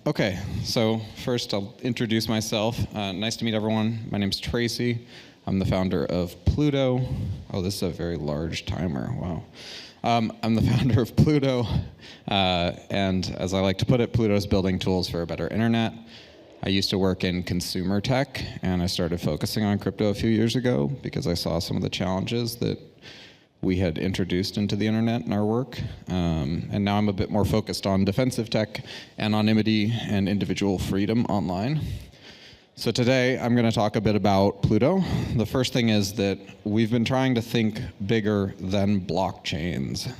Okay, so first I'll introduce myself. Nice to meet everyone. My name's Tracy. I'm the founder of Pluto. Oh, this is a very large timer. Wow. I'm the founder of Pluto, and as I like to put it, Pluto's building tools for a better internet. I used to work in consumer tech, and I started focusing on crypto a few years ago because I saw some of the challenges that we had introduced into the internet in our work. And now I'm a bit more focused on defensive tech, anonymity, and individual freedom online. So today I'm going to talk a bit about Pluto. The first thing is that we've been trying to think bigger than blockchains.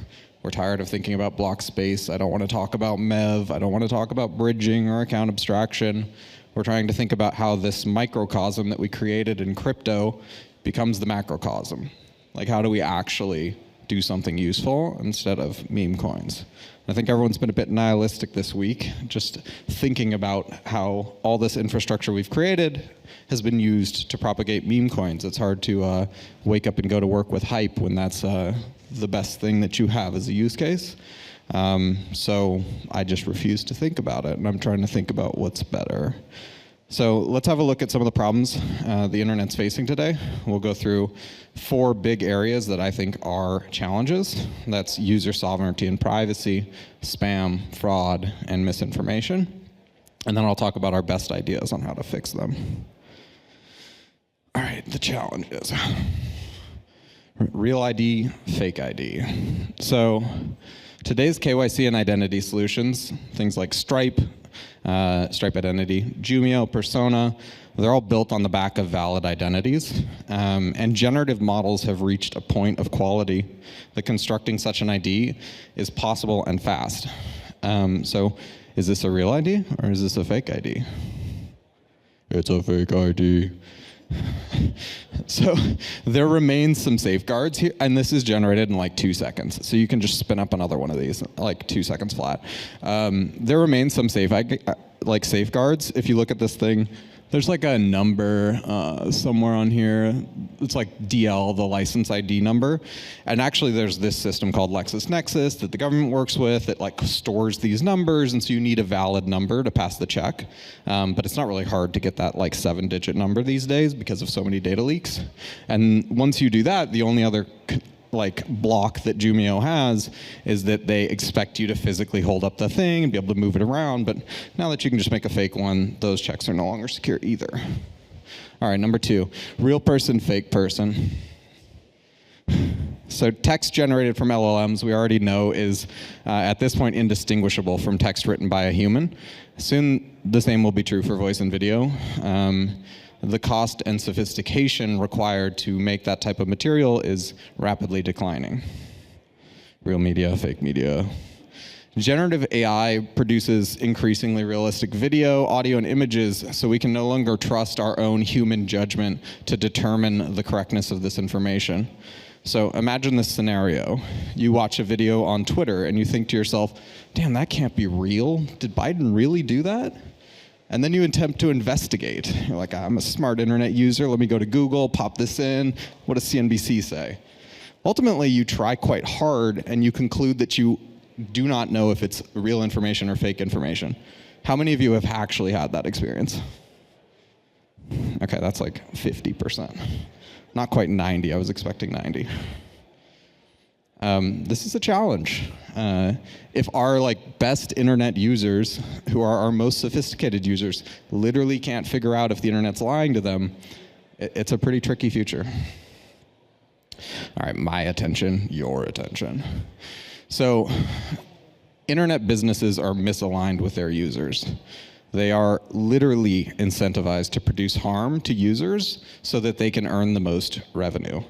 We're tired of thinking about block space. I don't want to talk about MEV. I don't want to talk about bridging or account abstraction. We're trying to think about how this microcosm that we created in crypto becomes the macrocosm. Like, how do we actually do something useful instead of meme coins? I think everyone's been a bit nihilistic this week, just thinking about how all this infrastructure we've created has been used to propagate meme coins. It's hard to wake up and go to work with hype when that's the best thing that you have as a use case. So I just refuse to think about it, and I'm trying to think about what's better. So let's have a look at some of the problems the internet's facing today. We'll go through 4 big areas that I think are challenges. That's user sovereignty and privacy, spam, fraud, and misinformation. And then I'll talk about our best ideas on how to fix them. All right, the challenges. Real ID, fake ID. So today's KYC and identity solutions, things like Stripe Identity, Jumio, Persona, they're all built on the back of valid identities. And generative models have reached a point of quality that constructing such an ID is possible and fast. So is this a real ID or is this a fake ID? It's a fake ID. So there remains some safeguards here, and this is generated in like 2 seconds. So you can just spin up another one of these, like 2 seconds flat. There remains some safeguards. If you look at this thing, there's like a number somewhere on here. It's like DL, the license ID number. And actually there's this system called LexisNexis that the government works with that like stores these numbers, and so you need a valid number to pass the check. But it's not really hard to get that like 7-digit number these days because of so many data leaks. And once you do that, the only other block that Jumio has is that they expect you to physically hold up the thing and be able to move it around. But now that you can just make a fake one, those checks are no longer secure either. All right, number 2, real person, fake person. So text generated from LLMs, we already know, is at this point indistinguishable from text written by a human. Soon the same will be true for voice and video. The cost and sophistication required to make that type of material is rapidly declining. Real media, fake media. Generative AI produces increasingly realistic video, audio, and images, so we can no longer trust our own human judgment to determine the correctness of this information. So imagine this scenario. You watch a video on Twitter and you think to yourself, damn, that can't be real. Did Biden really do that? And then you attempt to investigate. You're like, I'm a smart internet user. Let me go to Google, pop this in. What does CNBC say? Ultimately, you try quite hard, and you conclude that you do not know if it's real information or fake information. How many of you have actually had that experience? Okay, that's like 50%. Not quite 90. I was expecting 90. This is a challenge. If our best internet users, who are our most sophisticated users, literally can't figure out if the internet's lying to them, it's a pretty tricky future. All right, my attention, your attention. So, internet businesses are misaligned with their users. They are literally incentivized to produce harm to users so that they can earn the most revenue.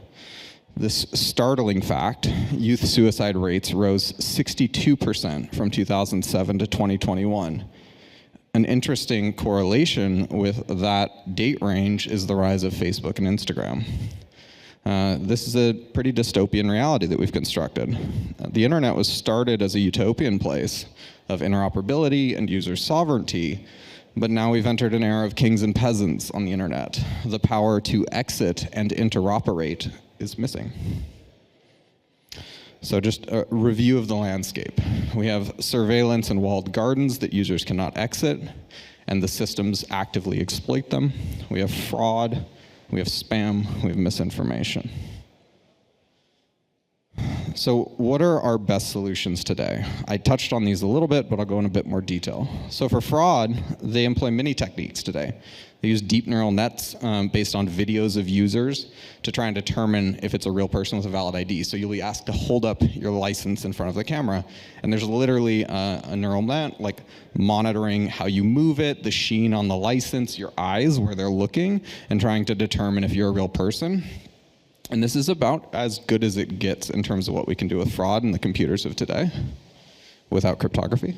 This startling fact, youth suicide rates rose 62% from 2007 to 2021. An interesting correlation with that date range is the rise of Facebook and Instagram. This is a pretty dystopian reality that we've constructed. The internet was started as a utopian place of interoperability and user sovereignty, but now we've entered an era of kings and peasants on the internet. The power to exit and interoperate is missing. So just a review of the landscape. We have surveillance and walled gardens that users cannot exit, and the systems actively exploit them. We have fraud, we have spam, we have misinformation. So what are our best solutions today? I touched on these a little bit, but I'll go in a bit more detail. So for fraud, they employ many techniques today. They use deep neural nets based on videos of users to try and determine if it's a real person with a valid ID. So you'll be asked to hold up your license in front of the camera, and there's literally a neural net like monitoring how you move it, the sheen on the license, your eyes, where they're looking, and trying to determine if you're a real person. And this is about as good as it gets in terms of what we can do with fraud in the computers of today without cryptography.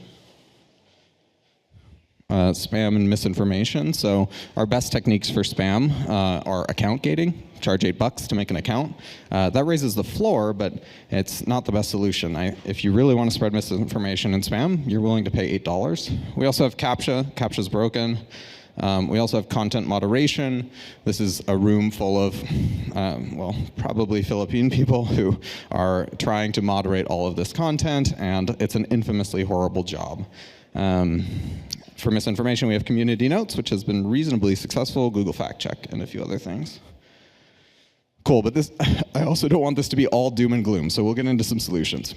Spam and misinformation. So our best techniques for spam are account gating. Charge $8 to make an account. That raises the floor, but it's not the best solution. If you really want to spread misinformation and spam, you're willing to pay $8. We also have CAPTCHA. CAPTCHA's broken. We also have content moderation. This is a room full of, well, probably Philippine people who are trying to moderate all of this content, and it's an infamously horrible job. For misinformation, we have community notes, which has been reasonably successful, Google Fact Check, and a few other things. Cool, but this, I also don't want this to be all doom and gloom, so we'll get into some solutions.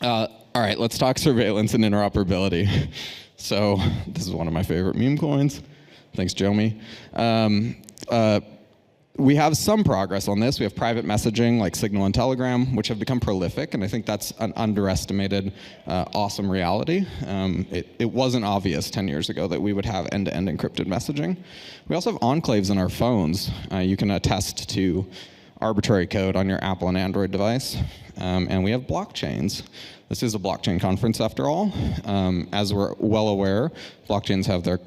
All right, let's talk surveillance and interoperability. So this is one of my favorite meme coins. Thanks, Jomi. We have some progress on this. We have private messaging like Signal and Telegram, which have become prolific, and I think that's an underestimated awesome reality. It wasn't obvious 10 years ago that we would have end-to-end encrypted messaging. We also have enclaves in our phones. You can attest to arbitrary code on your Apple and Android device. And we have blockchains. This is a blockchain conference after all. As we're well aware, blockchains have their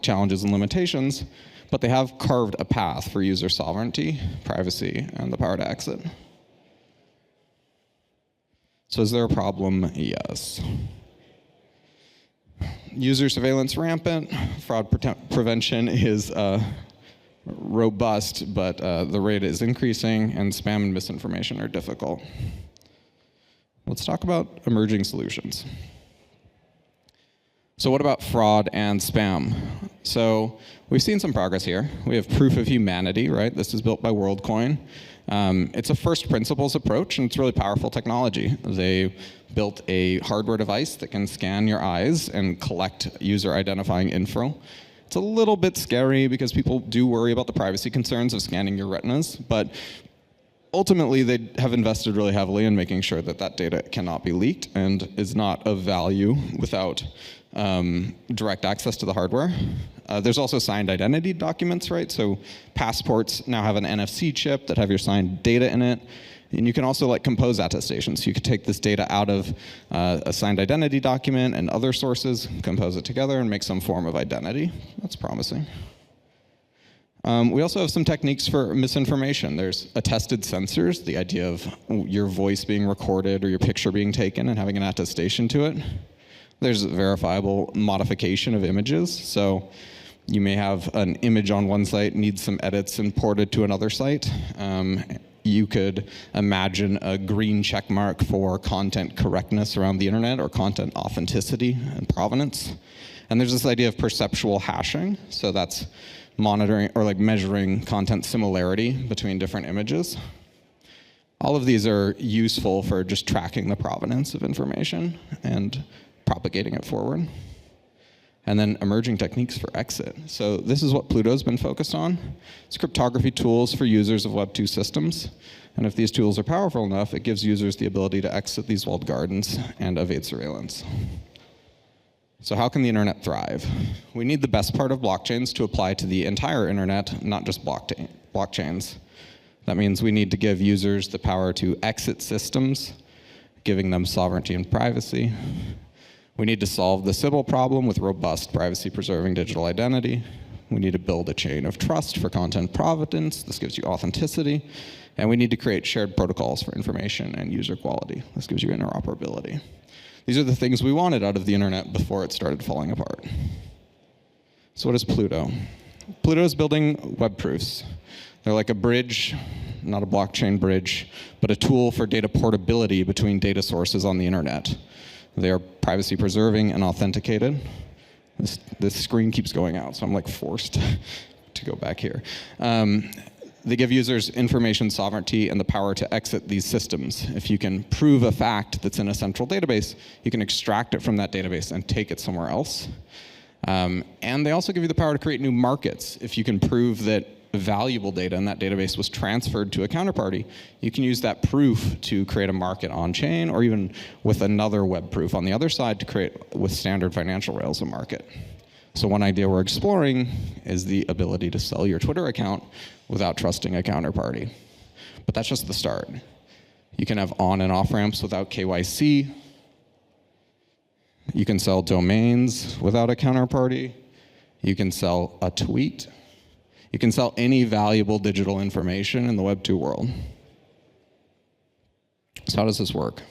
challenges and limitations, but they have carved a path for user sovereignty, privacy, and the power to exit. So is there a problem? Yes. User surveillance rampant. Fraud prevention is robust, but the rate is increasing, and spam and misinformation are difficult. Let's talk about emerging solutions. So what about fraud and spam? So we've seen some progress here. We have proof of humanity, right? This is built by WorldCoin. It's a first principles approach, and it's really powerful technology. They built a hardware device that can scan your eyes and collect user identifying info. It's a little bit scary because people do worry about the privacy concerns of scanning your retinas, but ultimately they have invested really heavily in making sure that that data cannot be leaked and is not of value without direct access to the hardware. There's also signed identity documents, right? So passports now have an NFC chip that have your signed data in it. And you can also compose attestations. You could take this data out of a signed identity document and other sources, compose it together, and make some form of identity. That's promising. We also have some techniques for misinformation. There's attested sensors, the idea of your voice being recorded or your picture being taken and having an attestation to it. There's verifiable modification of images. So you may have an image on one site, needs some edits imported to another site. You could imagine a green check mark for content correctness around the internet or content authenticity and provenance. And there's this idea of perceptual hashing. So that's monitoring or measuring content similarity between different images. All of these are useful for just tracking the provenance of information and propagating it forward. And then emerging techniques for exit. So this is what Pluto's been focused on. It's cryptography tools for users of Web 2 systems. And if these tools are powerful enough, it gives users the ability to exit these walled gardens and evade surveillance. So how can the internet thrive? We need the best part of blockchains to apply to the entire internet, not just blockchains. That means we need to give users the power to exit systems, giving them sovereignty and privacy. We need to solve the Sybil problem with robust privacy-preserving digital identity. We need to build a chain of trust for content provenance. This gives you authenticity. And we need to create shared protocols for information and user quality. This gives you interoperability. These are the things we wanted out of the internet before it started falling apart. So what is Pluto? Pluto is building web proofs. They're like a bridge not a blockchain bridge, but a tool for data portability between data sources on the internet. They are privacy preserving and authenticated. This screen keeps going out, so I'm like forced to go back here. They give users information sovereignty and the power to exit these systems. If you can prove a fact that's in a central database, you can extract it from that database and take it somewhere else. And they also give you the power to create new markets. If you can prove that valuable data in that database was transferred to a counterparty, you can use that proof to create a market on-chain, or even with another web proof on the other side to create, with standard financial rails, a market. So one idea we're exploring is the ability to sell your Twitter account without trusting a counterparty. But that's just the start. You can have on and off ramps without KYC. You can sell domains without a counterparty. You can sell a tweet. You can sell any valuable digital information in the Web 2 world. So how does this work?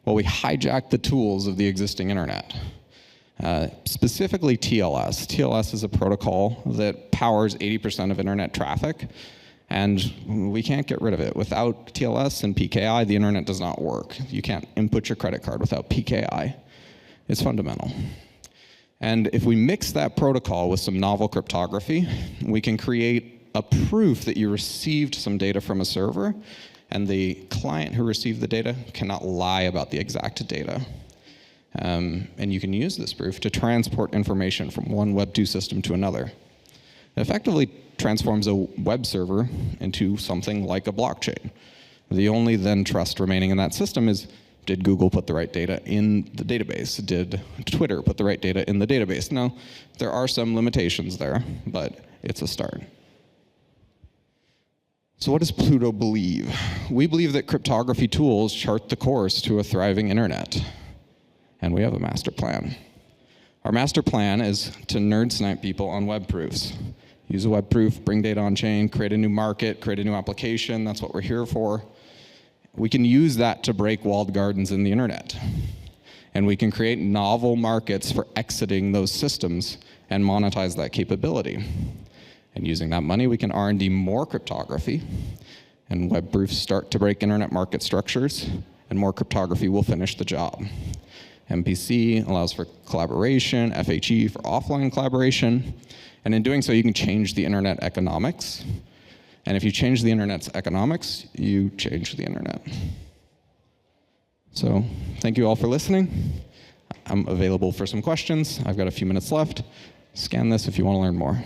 Well, we hijack the tools of the existing internet. Specifically TLS. TLS is a protocol that powers 80% of internet traffic, and we can't get rid of it. Without TLS and PKI, the internet does not work. You can't input your credit card without PKI. It's fundamental. And if we mix that protocol with some novel cryptography, we can create a proof that you received some data from a server, and the client who received the data cannot lie about the exact data. And you can use this proof to transport information from one Web 2 system to another. It effectively transforms a web server into something like a blockchain. The only then trust remaining in that system is, did Google put the right data in the database? Did Twitter put the right data in the database? Now, there are some limitations there, but it's a start. So what does Pluto believe? We believe that cryptography tools chart the course to a thriving internet. And we have a master plan. Our master plan is to nerd snipe people on web proofs. Use a web proof, bring data on chain, create a new market, create a new application. That's what we're here for. We can use that to break walled gardens in the internet. And we can create novel markets for exiting those systems and monetize that capability. And using that money, we can R&D more cryptography, and web proofs start to break internet market structures, and more cryptography will finish the job. MPC allows for collaboration, FHE for offline collaboration, and in doing so, you can change the internet economics. And if you change the internet's economics, you change the internet. So thank you all for listening. I'm available for some questions. I've got a few minutes left. Scan this if you want to learn more.